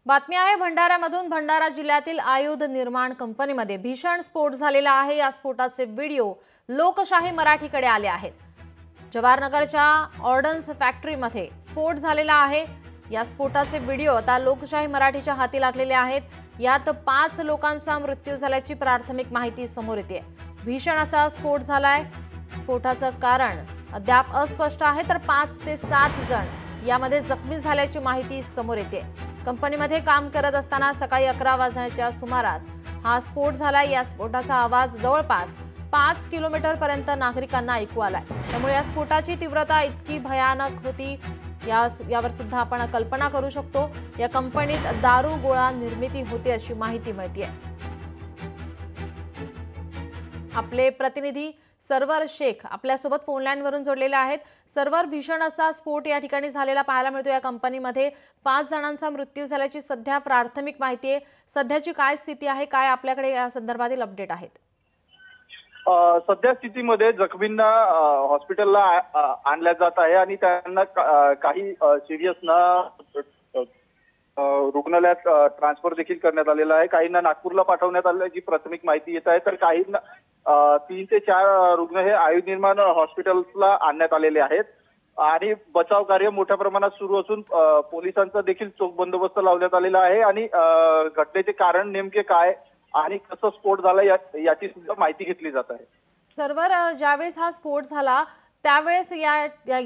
बातमी आहे भंडाऱ्यामधून। भंडारा जिल्ह्यातील आयुध निर्माण कंपनीमध्ये भीषण स्फोट झालेला आहे। या स्फोटाचे व्हिडिओ लोकशाही मराठीकडे आले आहेत। जवाहरनगरच्या ऑर्डन्स फॅक्टरीमध्ये स्फोट झालेला आहे। या स्फोटाचे व्हिडिओ आता लोकशाही मराठीच्या हाती लागलेले आहेत। यात 5 लोकांचा मृत्यू झाल्याची प्राथमिक माहिती समोर येते। भीषण असा स्फोट झालाय। स्फोटाचं कारण अद्याप अस्पष्ट आहे, तर 5 ते 7 जण यामध्ये जखमी झाल्याची माहिती समोर येते। कंपनीमध्ये काम करत असताना सकाळी 11 वाजण्याच्या सुमारास हा स्फोट झाला। या स्फोटाचा आवाज जवळपास 5 किलोमीटर पर्यंत नागरिकांना ऐकू आलाय। त्यामुळे या स्फोटाची तीव्रता इतकी भयानक होती यावर सुद्धा आपण कल्पना करू शकतो। या कंपनीत दारू गोळा निर्मिती होते अशी माहिती मिळते। आपले प्रतिनिधी सर्वर शेख आपल्या सोबत फोन लाईन वरून जोडलेले आहेत। सर्वर, भीषण असा स्फोट या ठिकाणी झालेला पाहायला मिळतो। या कंपनीमध्ये 5 जणांचा मृत्यू झाल्याची सध्या प्राथमिक माहिती आहे। सध्याची काय स्थिती आहे, काय आपल्याकडे या संदर्भातील अपडेट आहेत? सध्या स्थितीमध्ये जखमींना हॉस्पिटलला आणल्या जात आहे आणि त्यांना काही सिरियसना रुग्णालयात ट्रान्सफर देखील करण्यात आलेला आहे। काहींना नागपूरला पाठवण्यात आल्याची प्राथमिक माहिती येत आहे, तर काहींना 3 ते 4 रुग्ण हे आयुध निर्माण हॉस्पिटलला आणण्यात आलेले आहेत आणि बचाव कार्य मोठ्या प्रमाणात सुरू असून पोलिसांचा देखील चोख बंदोबस्त लावण्यात आलेला आहे आणि घटनेचे कारण नेमके काय आणि कसं स्फोट झाला याची सुद्धा माहिती घेतली जात आहे। सर्वर, ज्यावेळेस हा स्फोट झाला त्यावेळेस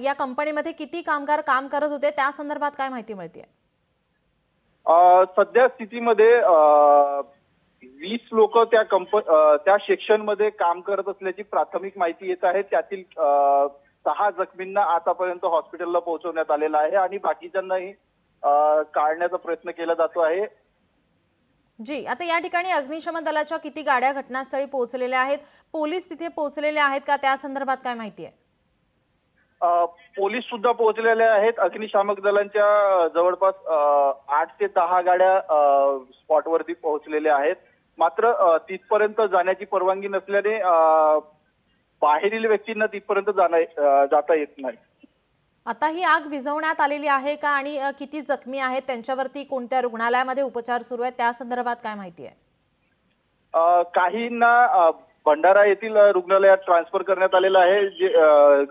या कंपनीमध्ये किती कामगार काम करत होते, त्या संदर्भात काय माहिती मिळते? सध्या स्थितीमध्ये 20 लोक त्या सेक्शन मध्ये काम करत असल्याची प्राथमिक माहिती येत आहे। त्यातील 6 जखमींना आतापर्यंत हॉस्पिटलला पोहोचवण्यात आलेला आहे आणि बाकीच्यांनाही काढण्याचा प्रयत्न केला जातो आहे। जी, आता या ठिकाणी अग्निशमन दलाच्या किती गाड्या घटनास्थळी पोहोचलेल्या आहेत? पोलीस तिथे पोहोचलेले आहेत का, त्या संदर्भात काय माहिती आहे? पोलीस सुद्धा पोहोचलेले आहेत। अग्निशामक दलांच्या जवळपास 8 ते 10 गाड्या स्पॉटवरती पोहोचलेल्या आहेत। मात्र तिथपर्यंत जाण्याची परवानगी नसल्याने बाहेरील व्यक्तींना तिथपर्यंत जाता येत नाही। आता ही आग विझवण्यात आलेली आहे का आणि किती जखमी आहेत, त्यांच्यावरती कोणत्या रुग्णालयामध्ये उपचार सुरू आहेत, त्या संदर्भात काय माहिती आहे? काहींना भंडारा येथील रुग्णालयात ट्रान्सफर करण्यात आलेला आहे, जे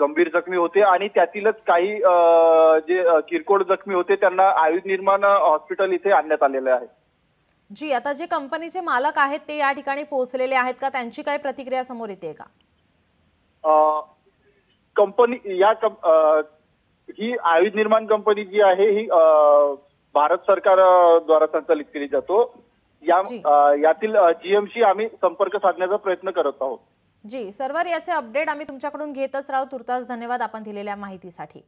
गंभीर जखमी होते आणि त्यातीलच काही जे किरकोळ जखमी होते त्यांना आयुध निर्माण हॉस्पिटल इथे आणण्यात आलेले आहे। जी, आता जे कंपनीचे मालक आहेत ते या ठिकाणी पोहोचलेले आहेत का, त्यांची काय प्रतिक्रिया समोर येते का? कंपनी ही आयुध निर्माण कंपनी जी आहे ही भारत सरकार द्वारा संचालित केली जातो। यातील जीएमशी आम्ही संपर्क साधण्याचा प्रयत्न करत आहोत। जी, सर्वर, याचे अपडेट आम्ही तुमच्याकडून घेतच राहू। तुर्तास धन्यवाद आपण दिलेल्या माहितीसाठी।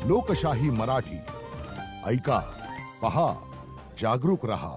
लोकशाही मराठी ऐका, पहा, जागरूक रहा।